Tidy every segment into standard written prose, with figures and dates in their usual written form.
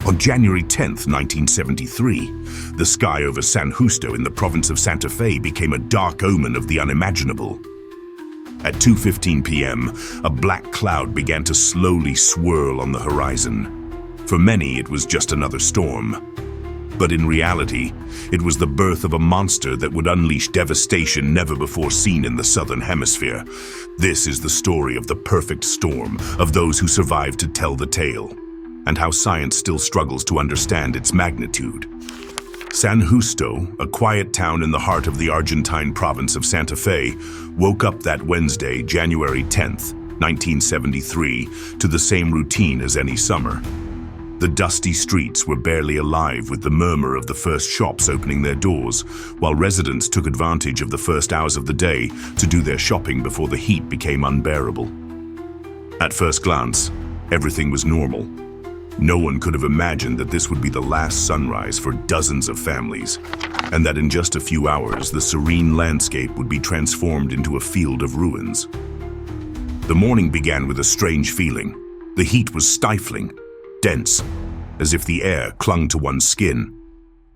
On January 10th, 1973, the sky over San Justo in the province of Santa Fe became a dark omen of the unimaginable. At 2:15 p.m., a black cloud began to slowly swirl on the horizon. For many, it was just another storm. But in reality, it was the birth of a monster that would unleash devastation never before seen in the southern hemisphere. This is the story of the perfect storm, of those who survived to tell the tale, and how science still struggles to understand its magnitude. San Justo, a quiet town in the heart of the Argentine province of Santa Fe, woke up that Wednesday, January 10th, 1973, to the same routine as any summer. The dusty streets were barely alive with the murmur of the first shops opening their doors, while residents took advantage of the first hours of the day to do their shopping before the heat became unbearable. At first glance, everything was normal. No one could have imagined that this would be the last sunrise for dozens of families, and that in just a few hours the serene landscape would be transformed into a field of ruins. The morning began with a strange feeling. The heat was stifling, dense, as if the air clung to one's skin.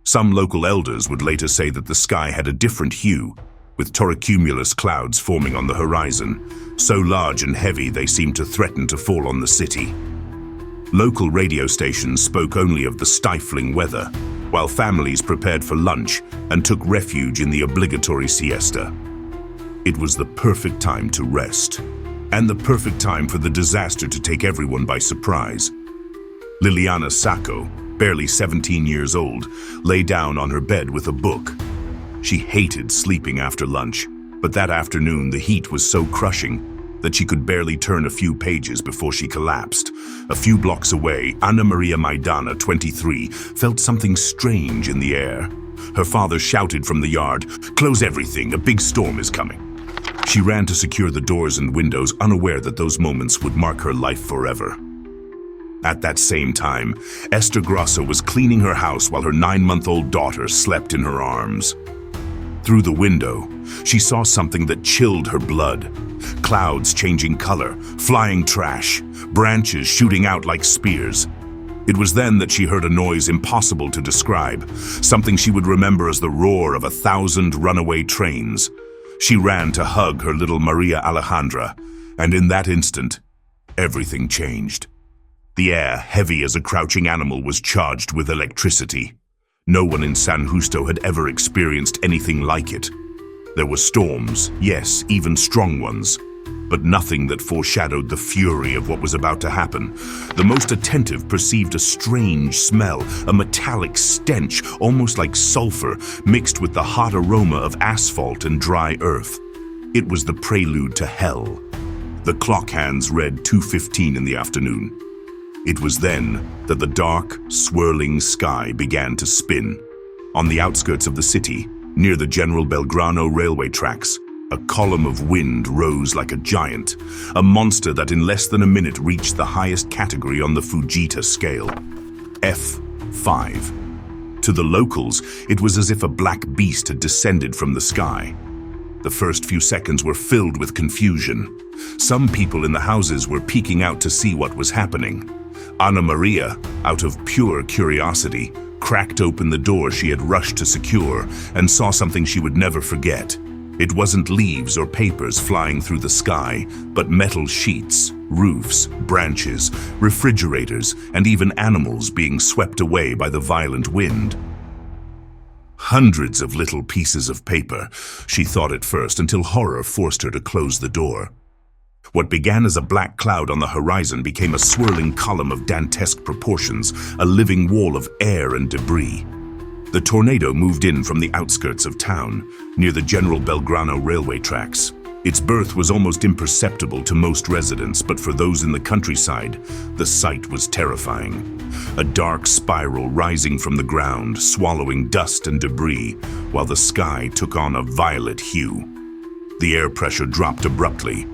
Some local elders would later say that the sky had a different hue, with torricumulus clouds forming on the horizon, so large and heavy they seemed to threaten to fall on the city. Local radio stations spoke only of the stifling weather, while families prepared for lunch and took refuge in the obligatory siesta. It was the perfect time to rest, and the perfect time for the disaster to take everyone by surprise. Liliana Sacco, barely 17 years old, lay down on her bed with a book. She hated sleeping after lunch, but that afternoon the heat was so crushing that she could barely turn a few pages before she collapsed. A few blocks away, Ana Maria Maidana, 23, felt something strange in the air. Her father shouted from the yard, "Close everything, a big storm is coming." She ran to secure the doors and windows, unaware that those moments would mark her life forever. At that same time, Esther Grosso was cleaning her house while her 9-month-old daughter slept in her arms. Through the window, she saw something that chilled her blood. Clouds changing color, flying trash, branches shooting out like spears. It was then that she heard a noise impossible to describe, something she would remember as the roar of 1,000 runaway trains. She ran to hug her little Maria Alejandra, and in that instant, everything changed. The air, heavy as a crouching animal, was charged with electricity. No one in San Justo had ever experienced anything like it. There were storms, yes, even strong ones, but nothing that foreshadowed the fury of what was about to happen. The most attentive perceived a strange smell, a metallic stench, almost like sulfur, mixed with the hot aroma of asphalt and dry earth. It was the prelude to hell. The clock hands read 2:15 in the afternoon. It was then that the dark, swirling sky began to spin. On the outskirts of the city, near the General Belgrano railway tracks, a column of wind rose like a giant, a monster that in less than a minute reached the highest category on the Fujita scale, F5. To the locals, it was as if a black beast had descended from the sky. The first few seconds were filled with confusion. Some people in the houses were peeking out to see what was happening. Ana Maria, out of pure curiosity, cracked open the door she had rushed to secure and saw something she would never forget. It wasn't leaves or papers flying through the sky, but metal sheets, roofs, branches, refrigerators, and even animals being swept away by the violent wind. Hundreds of little pieces of paper, she thought at first, until horror forced her to close the door. What began as a black cloud on the horizon became a swirling column of dantesque proportions, a living wall of air and debris. The tornado moved in from the outskirts of town, near the General Belgrano railway tracks. Its birth was almost imperceptible to most residents, but for those in the countryside, the sight was terrifying. A dark spiral rising from the ground, swallowing dust and debris, while the sky took on a violet hue. The air pressure dropped abruptly.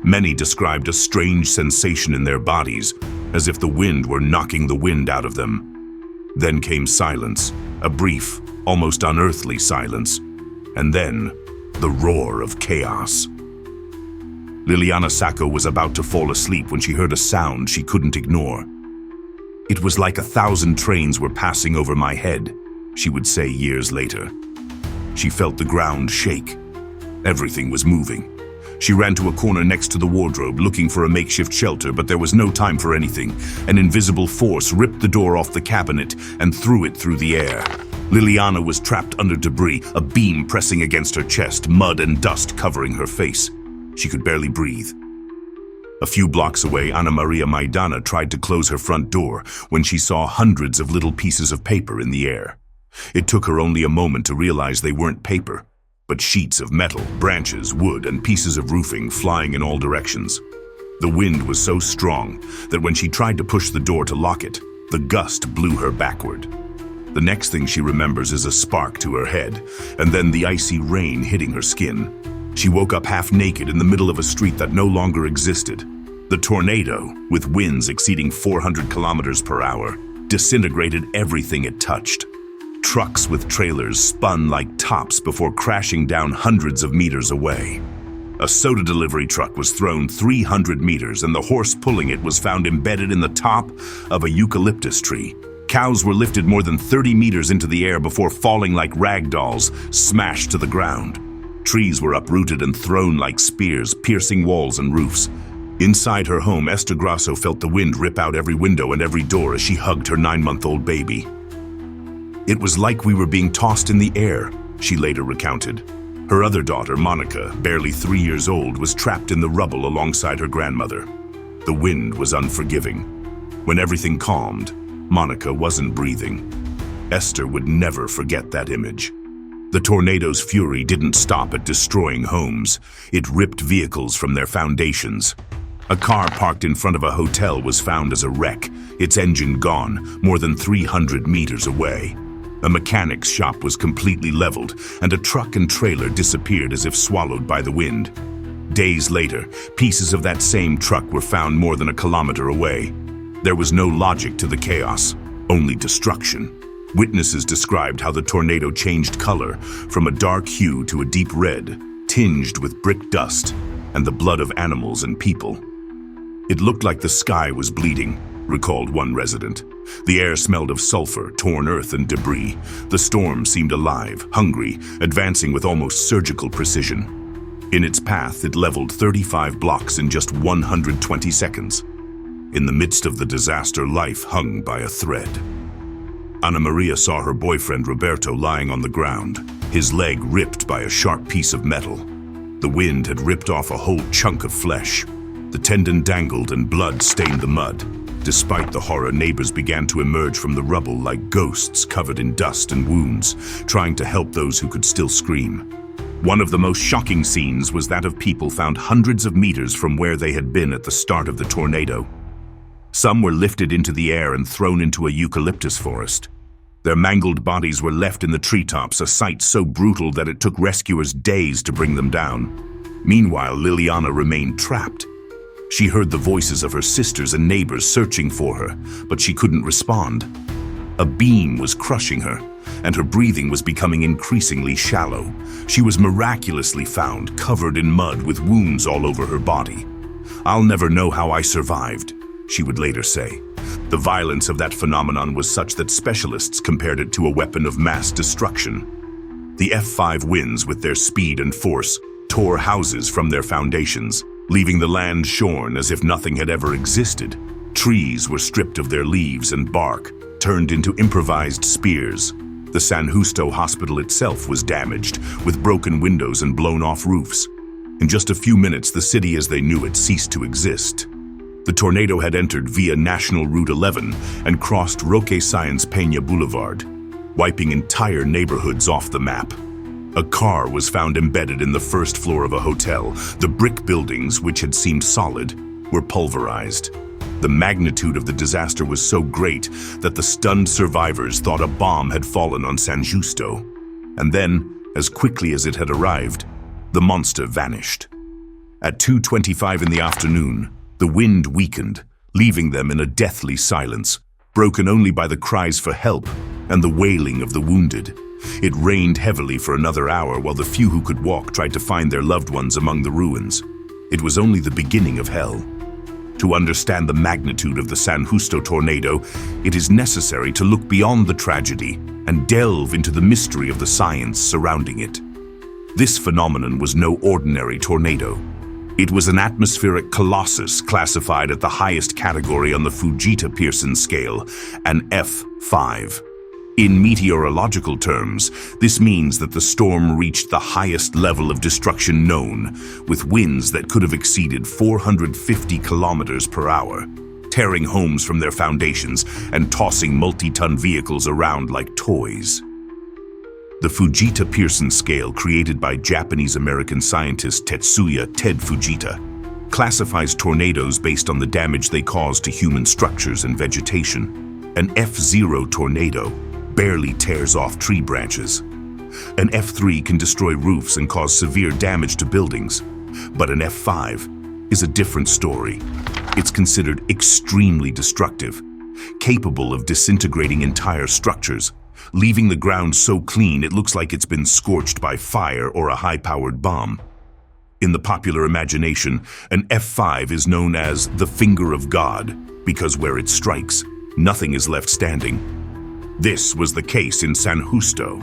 Many described a strange sensation in their bodies, as if the wind were knocking the wind out of them. Then came silence, a brief, almost unearthly silence, and then the roar of chaos. Liliana Sacco was about to fall asleep when she heard a sound she couldn't ignore. It was like 1,000 trains were passing over my head, she would say years later. She felt the ground shake. Everything was moving. She ran to a corner next to the wardrobe, looking for a makeshift shelter, but there was no time for anything. An invisible force ripped the door off the cabinet and threw it through the air. Liliana was trapped under debris, a beam pressing against her chest, mud and dust covering her face. She could barely breathe. A few blocks away, Ana Maria Maidana tried to close her front door when she saw hundreds of little pieces of paper in the air. It took her only a moment to realize they weren't paper, but sheets of metal, branches, wood, and pieces of roofing flying in all directions. The wind was so strong that when she tried to push the door to lock it, the gust blew her backward. The next thing she remembers is a spark to her head, and then the icy rain hitting her skin. She woke up half naked in the middle of a street that no longer existed. The tornado, with winds exceeding 400 kilometers per hour, disintegrated everything it touched. Trucks with trailers spun like tops before crashing down hundreds of meters away. A soda delivery truck was thrown 300 meters, and the horse pulling it was found embedded in the top of a eucalyptus tree. Cows were lifted more than 30 meters into the air before falling like rag dolls, smashed to the ground. Trees were uprooted and thrown like spears, piercing walls and roofs. Inside her home, Esther Grasso felt the wind rip out every window and every door as she hugged her 9-month-old baby. "It was like we were being tossed in the air," she later recounted. Her other daughter, Monica, barely 3 years old, was trapped in the rubble alongside her grandmother. The wind was unforgiving. When everything calmed, Monica wasn't breathing. Esther would never forget that image. The tornado's fury didn't stop at destroying homes. It ripped vehicles from their foundations. A car parked in front of a hotel was found as a wreck, its engine gone, more than 300 meters away. A mechanic's shop was completely leveled, and a truck and trailer disappeared as if swallowed by the wind. Days later, pieces of that same truck were found more than a kilometer away. There was no logic to the chaos, only destruction. Witnesses described how the tornado changed color from a dark hue to a deep red, tinged with brick dust and the blood of animals and people. "It looked like the sky was bleeding," recalled one resident. "The air smelled of sulfur, torn earth, and debris. The storm seemed alive, hungry, advancing with almost surgical precision. In its path, it leveled 35 blocks in just 120 seconds. In the midst of the disaster, life hung by a thread." Ana Maria saw her boyfriend Roberto lying on the ground, his leg ripped by a sharp piece of metal. The wind had ripped off a whole chunk of flesh. The tendon dangled and blood stained the mud. Despite the horror, neighbors began to emerge from the rubble like ghosts covered in dust and wounds, trying to help those who could still scream. One of the most shocking scenes was that of people found hundreds of meters from where they had been at the start of the tornado. Some were lifted into the air and thrown into a eucalyptus forest. Their mangled bodies were left in the treetops, a sight so brutal that it took rescuers days to bring them down. Meanwhile, Liliana remained trapped. She heard the voices of her sisters and neighbors searching for her, but she couldn't respond. A beam was crushing her, and her breathing was becoming increasingly shallow. She was miraculously found, covered in mud with wounds all over her body. "I'll never know how I survived," she would later say. The violence of that phenomenon was such that specialists compared it to a weapon of mass destruction. The F5 winds, with their speed and force, tore houses from their foundations, leaving the land shorn as if nothing had ever existed. Trees were stripped of their leaves and bark, turned into improvised spears. The San Justo hospital itself was damaged, with broken windows and blown-off roofs. In just a few minutes, the city as they knew it ceased to exist. The tornado had entered via National Route 11 and crossed Roque Sáenz Peña Boulevard, wiping entire neighborhoods off the map. A car was found embedded in the first floor of a hotel. The brick buildings, which had seemed solid, were pulverized. The magnitude of the disaster was so great that the stunned survivors thought a bomb had fallen on San Justo. And then, as quickly as it had arrived, the monster vanished. At 2:25 in the afternoon, the wind weakened, leaving them in a deathly silence, broken only by the cries for help and the wailing of the wounded. It rained heavily for another hour while the few who could walk tried to find their loved ones among the ruins. It was only the beginning of hell. To understand the magnitude of the San Justo tornado, it is necessary to look beyond the tragedy and delve into the mystery of the science surrounding it. This phenomenon was no ordinary tornado. It was an atmospheric colossus classified at the highest category on the Fujita-Pearson scale, an F5. In meteorological terms, this means that the storm reached the highest level of destruction known, with winds that could have exceeded 450 kilometers per hour, tearing homes from their foundations and tossing multi-ton vehicles around like toys. The Fujita-Pearson scale, created by Japanese-American scientist Tetsuya Ted Fujita, classifies tornadoes based on the damage they cause to human structures and vegetation. An F0 tornado barely tears off tree branches. An F3 can destroy roofs and cause severe damage to buildings. But an F5 is a different story. It's considered extremely destructive, capable of disintegrating entire structures, leaving the ground so clean it looks like it's been scorched by fire or a high-powered bomb. In the popular imagination, an F5 is known as the finger of God, because where it strikes, nothing is left standing. This was the case in San Justo.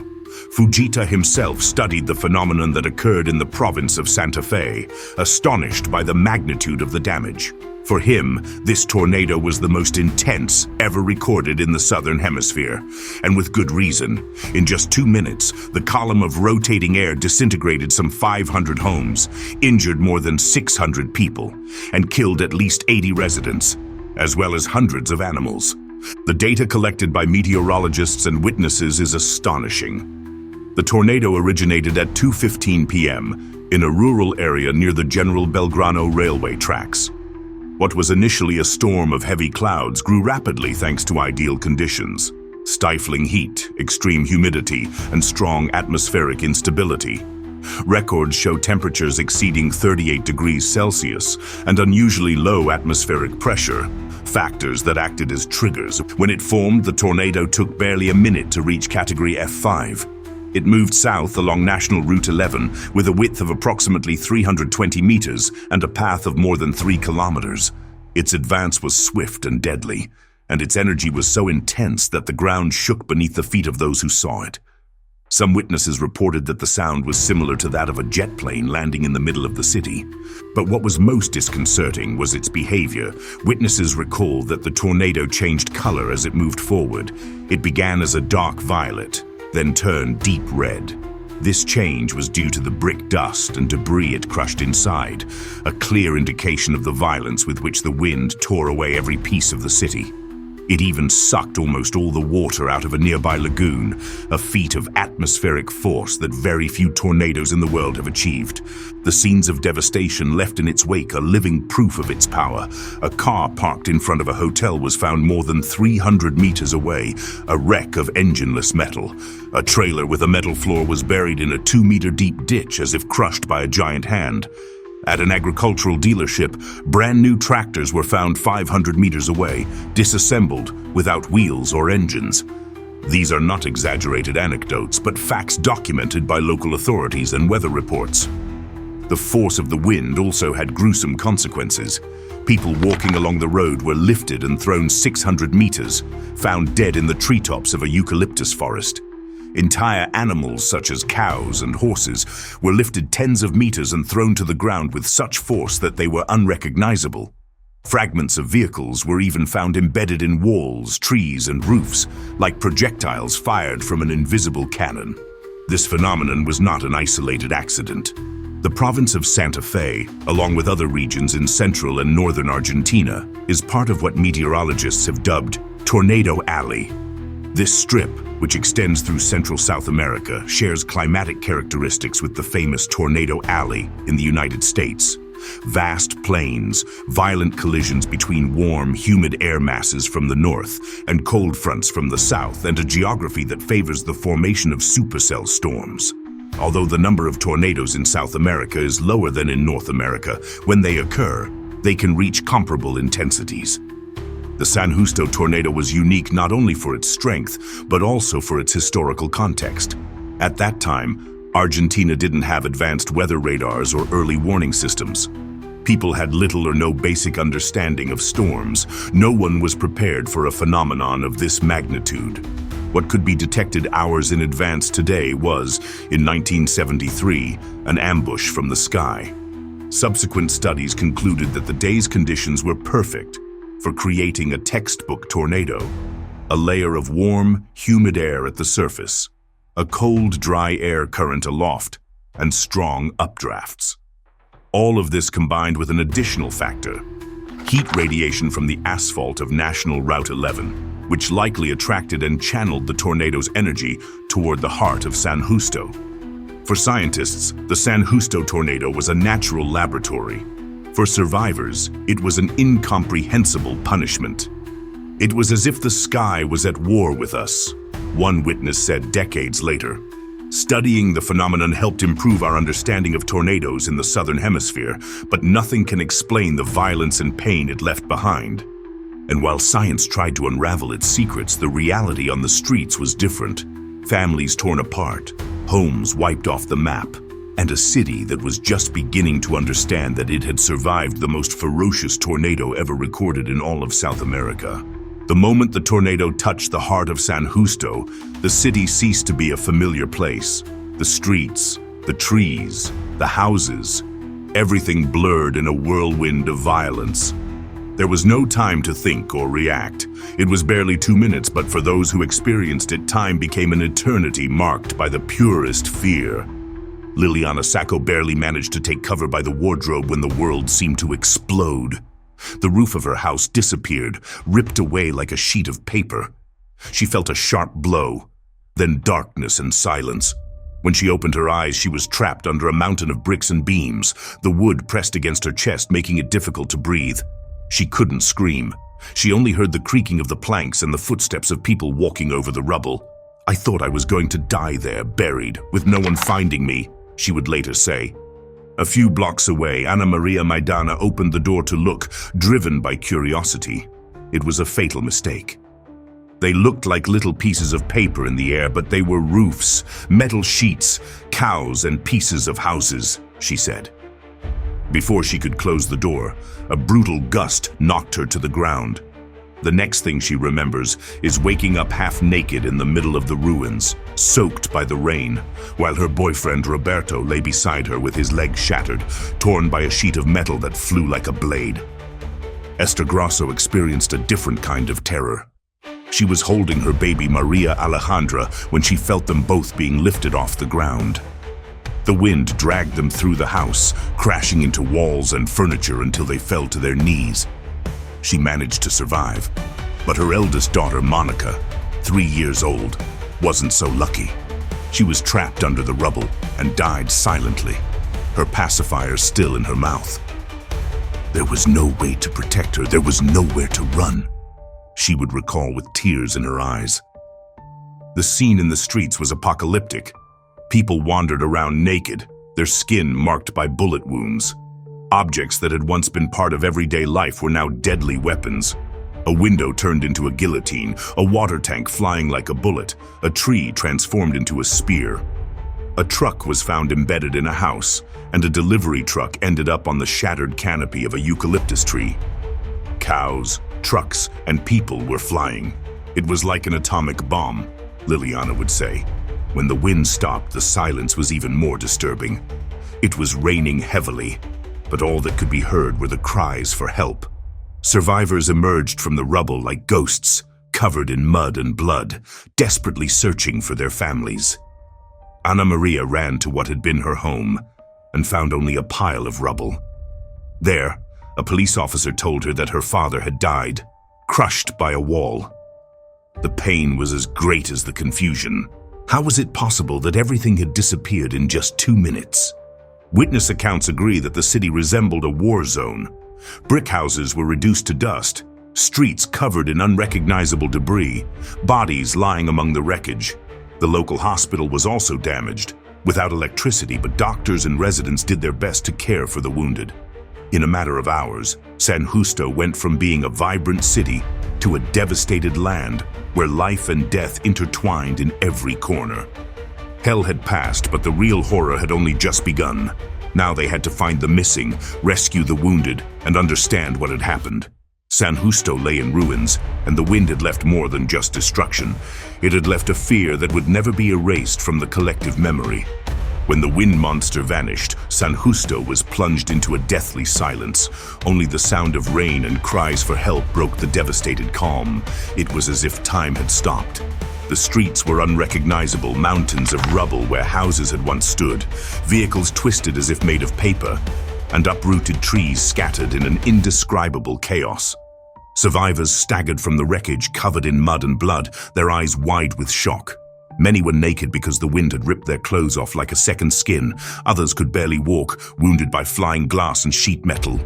Fujita himself studied the phenomenon that occurred in the province of Santa Fe, astonished by the magnitude of the damage. For him, this tornado was the most intense ever recorded in the southern hemisphere, and with good reason. In just 2 minutes, the column of rotating air disintegrated some 500 homes, injured more than 600 people, and killed at least 80 residents, as well as hundreds of animals. The data collected by meteorologists and witnesses is astonishing. The tornado originated at 2:15 p.m. in a rural area near the General Belgrano railway tracks. What was initially a storm of heavy clouds grew rapidly thanks to ideal conditions: stifling heat, extreme humidity, and strong atmospheric instability. Records show temperatures exceeding 38 degrees Celsius and unusually low atmospheric pressure, factors that acted as triggers. When it formed, the tornado took barely a minute to reach Category F5. It moved south along National Route 11 with a width of approximately 320 meters and a path of more than 3 kilometers. Its advance was swift and deadly, and its energy was so intense that the ground shook beneath the feet of those who saw it. Some witnesses reported that the sound was similar to that of a jet plane landing in the middle of the city. But what was most disconcerting was its behavior. Witnesses recall that the tornado changed color as it moved forward. It began as a dark violet, then turned deep red. This change was due to the brick dust and debris it crushed inside, a clear indication of the violence with which the wind tore away every piece of the city. It even sucked almost all the water out of a nearby lagoon, a feat of atmospheric force that very few tornadoes in the world have achieved. The scenes of devastation left in its wake are living proof of its power. A car parked in front of a hotel was found more than 300 meters away, a wreck of engineless metal. A trailer with a metal floor was buried in a 2-meter-deep ditch as if crushed by a giant hand. At an agricultural dealership, brand new tractors were found 500 meters away, disassembled, without wheels or engines. These are not exaggerated anecdotes, but facts documented by local authorities and weather reports. The force of the wind also had gruesome consequences. People walking along the road were lifted and thrown 600 meters, found dead in the treetops of a eucalyptus forest. Entire animals, such as cows and horses, were lifted tens of meters and thrown to the ground with such force that they were unrecognizable. Fragments of vehicles were even found embedded in walls, trees, and roofs, like projectiles fired from an invisible cannon. This phenomenon was not an isolated accident. The province of Santa Fe, along with other regions in central and northern Argentina, is part of what meteorologists have dubbed Tornado Alley. This strip, which extends through central South America, shares climatic characteristics with the famous Tornado Alley in the United States. Vast plains, violent collisions between warm, humid air masses from the north and cold fronts from the south, and a geography that favors the formation of supercell storms. Although the number of tornadoes in South America is lower than in North America, when they occur, they can reach comparable intensities. The San Justo tornado was unique not only for its strength, but also for its historical context. At that time, Argentina didn't have advanced weather radars or early warning systems. People had little or no basic understanding of storms. No one was prepared for a phenomenon of this magnitude. What could be detected hours in advance today was, in 1973, an ambush from the sky. Subsequent studies concluded that the day's conditions were perfect for creating a textbook tornado. A layer of warm, humid air at the surface, a cold, dry air current aloft, and strong updrafts. All of this combined with an additional factor, heat radiation from the asphalt of National Route 11, which likely attracted and channeled the tornado's energy toward the heart of San Justo. For scientists, the San Justo tornado was a natural laboratory. For survivors, it was an incomprehensible punishment. It was as if the sky was at war with us, one witness said decades later. Studying the phenomenon helped improve our understanding of tornadoes in the southern hemisphere, but nothing can explain the violence and pain it left behind. And while science tried to unravel its secrets, the reality on the streets was different. Families torn apart, homes wiped off the map, and a city that was just beginning to understand that it had survived the most ferocious tornado ever recorded in all of South America. The moment the tornado touched the heart of San Justo, the city ceased to be a familiar place. The streets, the trees, the houses, everything blurred in a whirlwind of violence. There was no time to think or react. It was barely 2 minutes, but for those who experienced it, time became an eternity marked by the purest fear. Liliana Sacco barely managed to take cover by the wardrobe when the world seemed to explode. The roof of her house disappeared, ripped away like a sheet of paper. She felt a sharp blow, then darkness and silence. When she opened her eyes, she was trapped under a mountain of bricks and beams, the wood pressed against her chest, making it difficult to breathe. She couldn't scream. She only heard the creaking of the planks and the footsteps of people walking over the rubble. "I thought I was going to die there, buried, with no one finding me," she would later say. A few blocks away, Ana Maria Maidana opened the door to look, driven by curiosity. It was a fatal mistake. They looked like little pieces of paper in the air, but they were roofs, metal sheets, cows, and pieces of houses, she said. Before she could close the door, a brutal gust knocked her to the ground. The next thing she remembers is waking up half naked in the middle of the ruins, soaked by the rain, while her boyfriend Roberto lay beside her with his leg shattered, torn by a sheet of metal that flew like a blade. Esther Grosso experienced a different kind of terror. She was holding her baby Maria Alejandra when she felt them both being lifted off the ground. The wind dragged them through the house, crashing into walls and furniture until they fell to their knees. She managed to survive, but her eldest daughter, Monica, 3 years old, wasn't so lucky. She was trapped under the rubble and died silently, her pacifier still in her mouth. There was no way to protect her, there was nowhere to run, she would recall with tears in her eyes. The scene in the streets was apocalyptic. People wandered around naked, their skin marked by bullet wounds. Objects that had once been part of everyday life were now deadly weapons. A window turned into a guillotine, a water tank flying like a bullet, a tree transformed into a spear. A truck was found embedded in a house, and a delivery truck ended up on the shattered canopy of a eucalyptus tree. Cows, trucks, and people were flying. It was like an atomic bomb, Liliana would say. When the wind stopped, the silence was even more disturbing. It was raining heavily, but all that could be heard were the cries for help. Survivors emerged from the rubble like ghosts, covered in mud and blood, desperately searching for their families. Ana Maria ran to what had been her home and found only a pile of rubble. There, a police officer told her that her father had died, crushed by a wall. The pain was as great as the confusion. How was it possible that everything had disappeared in just 2 minutes? Witness accounts agree that the city resembled a war zone. Brick houses were reduced to dust, streets covered in unrecognizable debris, bodies lying among the wreckage. The local hospital was also damaged, without electricity, but doctors and residents did their best to care for the wounded. In a matter of hours, San Justo went from being a vibrant city to a devastated land where life and death intertwined in every corner. Hell had passed, but the real horror had only just begun. Now they had to find the missing, rescue the wounded, and understand what had happened. San Justo lay in ruins, and the wind had left more than just destruction. It had left a fear that would never be erased from the collective memory. When the wind monster vanished, San Justo was plunged into a deathly silence. Only the sound of rain and cries for help broke the devastated calm. It was as if time had stopped. The streets were unrecognizable, mountains of rubble where houses had once stood, vehicles twisted as if made of paper, and uprooted trees scattered in an indescribable chaos. Survivors staggered from the wreckage, covered in mud and blood, their eyes wide with shock. Many were naked because the wind had ripped their clothes off like a second skin. Others could barely walk, wounded by flying glass and sheet metal.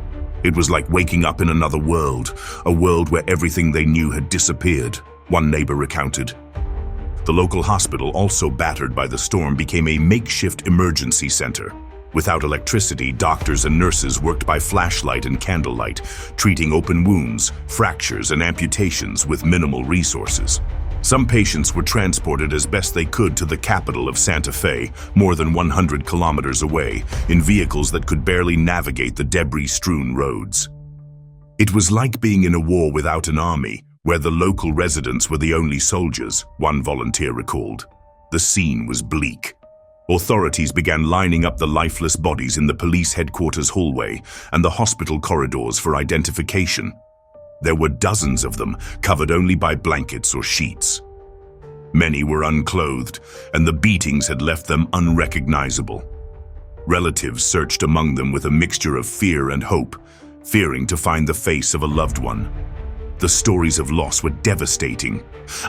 It was like waking up in another world, a world where everything they knew had disappeared, one neighbor recounted. The local hospital, also battered by the storm, became a makeshift emergency center. Without electricity, doctors and nurses worked by flashlight and candlelight, treating open wounds, fractures, and amputations with minimal resources. Some patients were transported as best they could to the capital of Santa Fe, more than 100 kilometers away, in vehicles that could barely navigate the debris-strewn roads. It was like being in a war without an army, where the local residents were the only soldiers, one volunteer recalled. The scene was bleak. Authorities began lining up the lifeless bodies in the police headquarters hallway and the hospital corridors for identification. There were dozens of them, covered only by blankets or sheets. Many were unclothed, and the beatings had left them unrecognizable. Relatives searched among them with a mixture of fear and hope, fearing to find the face of a loved one. The stories of loss were devastating.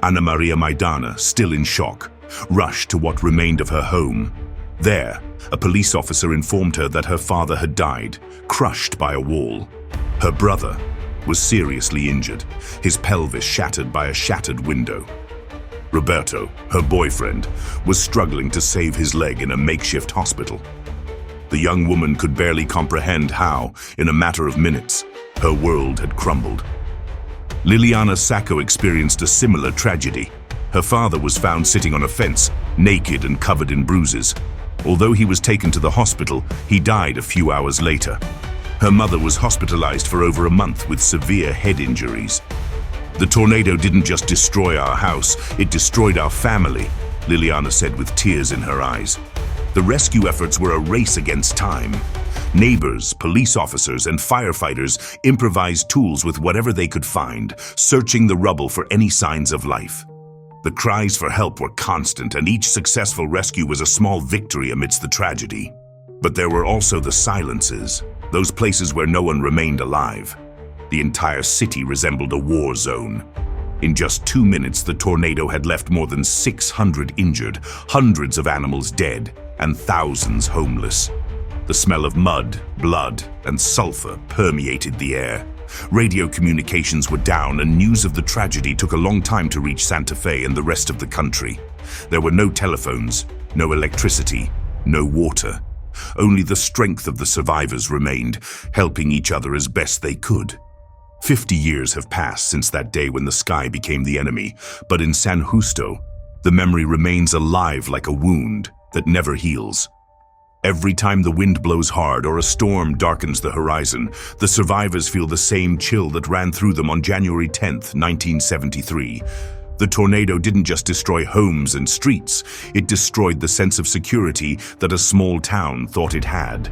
Ana Maria Maidana, still in shock, rushed to what remained of her home. There, a police officer informed her that her father had died, crushed by a wall. Her brother was seriously injured, his pelvis shattered by a shattered window. Roberto, her boyfriend, was struggling to save his leg in a makeshift hospital. The young woman could barely comprehend how, in a matter of minutes, her world had crumbled. Liliana Sacco experienced a similar tragedy. Her father was found sitting on a fence, naked and covered in bruises. Although he was taken to the hospital, he died a few hours later. Her mother was hospitalized for over a month with severe head injuries. "The tornado didn't just destroy our house, it destroyed our family," Liliana said with tears in her eyes. The rescue efforts were a race against time. Neighbors, police officers, and firefighters improvised tools with whatever they could find, searching the rubble for any signs of life. The cries for help were constant, and each successful rescue was a small victory amidst the tragedy. But there were also the silences, those places where no one remained alive. The entire city resembled a war zone. In just 2 minutes, the tornado had left more than 600 injured, hundreds of animals dead, and thousands homeless. The smell of mud, blood, and sulfur permeated the air. Radio communications were down, and news of the tragedy took a long time to reach Santa Fe and the rest of the country. There were no telephones, no electricity, no water. Only the strength of the survivors remained, helping each other as best they could. 50 years have passed since that day when the sky became the enemy, but in San Justo, the memory remains alive like a wound that never heals. Every time the wind blows hard or a storm darkens the horizon, the survivors feel the same chill that ran through them on January 10th, 1973. The tornado didn't just destroy homes and streets, it destroyed the sense of security that a small town thought it had.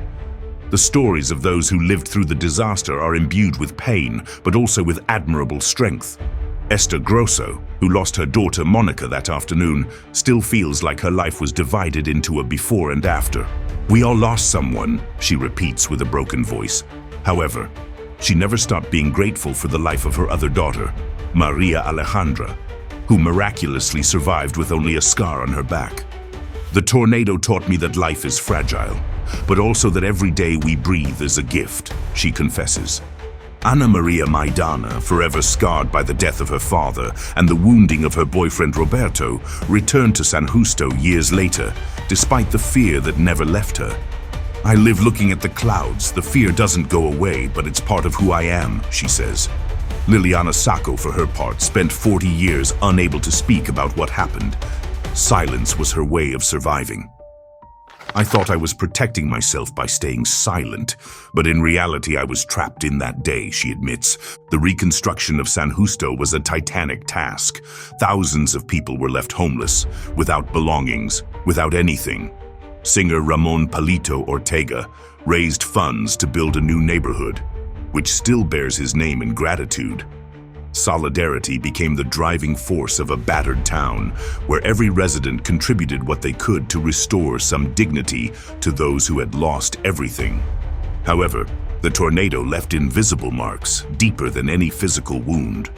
The stories of those who lived through the disaster are imbued with pain, but also with admirable strength. Esther Grosso, who lost her daughter Monica that afternoon, still feels like her life was divided into a before and after. "We all lost someone," she repeats with a broken voice. However, she never stopped being grateful for the life of her other daughter, Maria Alejandra, who miraculously survived with only a scar on her back. "The tornado taught me that life is fragile, but also that every day we breathe is a gift," she confesses. Ana Maria Maidana, forever scarred by the death of her father and the wounding of her boyfriend Roberto, returned to San Justo years later, despite the fear that never left her. "I live looking at the clouds. The fear doesn't go away, but it's part of who I am," she says. Liliana Sacco, for her part, spent 40 years unable to speak about what happened. Silence was her way of surviving. I thought I was protecting myself by staying silent, but in reality I was trapped in that day, she admits. The reconstruction of San Justo was a titanic task. Thousands of people were left homeless, without belongings, without anything. Singer Ramon Palito Ortega raised funds to build a new neighborhood, which still bears his name in gratitude. Solidarity became the driving force of a battered town, where every resident contributed what they could to restore some dignity to those who had lost everything. However, the tornado left invisible marks, deeper than any physical wound.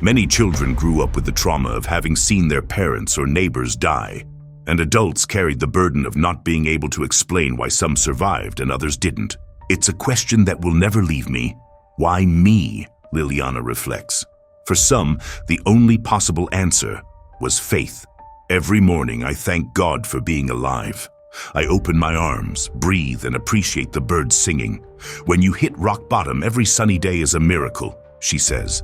Many children grew up with the trauma of having seen their parents or neighbors die, and adults carried the burden of not being able to explain why some survived and others didn't. It's a question that will never leave me. Why me? Liliana reflects. For some, the only possible answer was faith. Every morning I thank God for being alive. I open my arms, breathe, and appreciate the birds singing. When you hit rock bottom, every sunny day is a miracle, she says.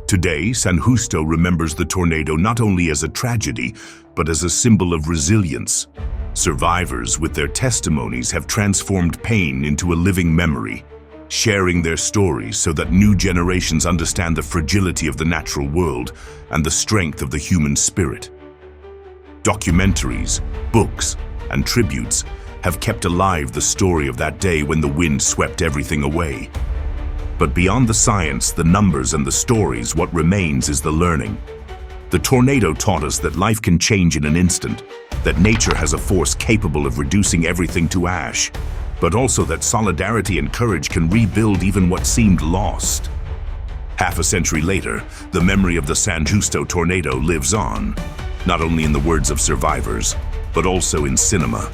Today, San Justo remembers the tornado not only as a tragedy, but as a symbol of resilience. Survivors, with their testimonies, have transformed pain into a living memory, sharing their stories so that new generations understand the fragility of the natural world and the strength of the human spirit. Documentaries, books, and tributes have kept alive the story of that day when the wind swept everything away. But beyond the science, the numbers, and the stories, what remains is the learning. The tornado taught us that life can change in an instant, that nature has a force capable of reducing everything to ash, but also that solidarity and courage can rebuild even what seemed lost. Half a century later, the memory of the San Justo tornado lives on, not only in the words of survivors, but also in cinema.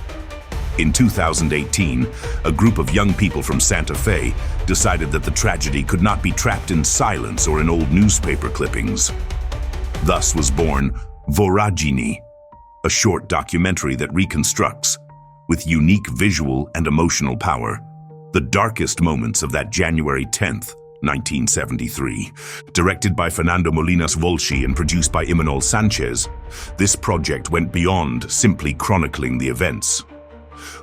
In 2018, a group of young people from Santa Fe decided that the tragedy could not be trapped in silence or in old newspaper clippings. Thus was born Voragini, a short documentary that reconstructs, with unique visual and emotional power, the darkest moments of that January 10th, 1973. Directed by Fernando Molinas Volsci and produced by Imanol Sanchez, this project went beyond simply chronicling the events.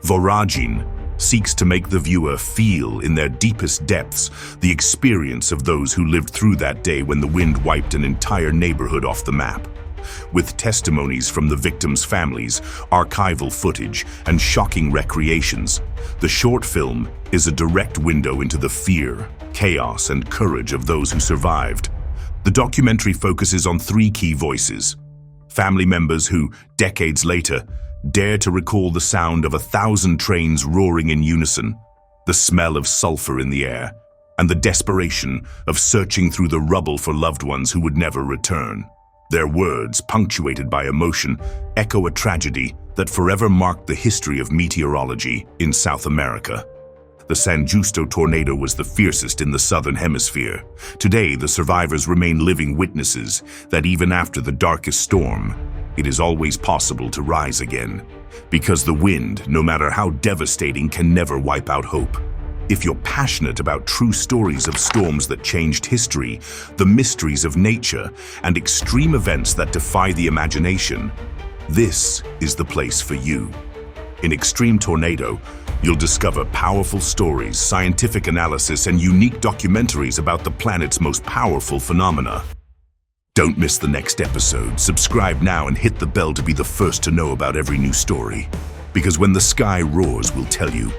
Voragin seeks to make the viewer feel in their deepest depths the experience of those who lived through that day when the wind wiped an entire neighborhood off the map. With testimonies from the victims' families, archival footage, and shocking recreations, the short film is a direct window into the fear, chaos, and courage of those who survived. The documentary focuses on three key voices: family members who, decades later, dare to recall the sound of 1,000 trains roaring in unison, the smell of sulfur in the air, and the desperation of searching through the rubble for loved ones who would never return. Their words, punctuated by emotion, echo a tragedy that forever marked the history of meteorology in South America. The San Justo tornado was the fiercest in the southern hemisphere. Today, the survivors remain living witnesses that even after the darkest storm, it is always possible to rise again. Because the wind, no matter how devastating, can never wipe out hope. If you're passionate about true stories of storms that changed history, the mysteries of nature, and extreme events that defy the imagination, this is the place for you. In Extreme Tornado, you'll discover powerful stories, scientific analysis, and unique documentaries about the planet's most powerful phenomena. Don't miss the next episode. Subscribe now and hit the bell to be the first to know about every new story. Because when the sky roars, we'll tell you.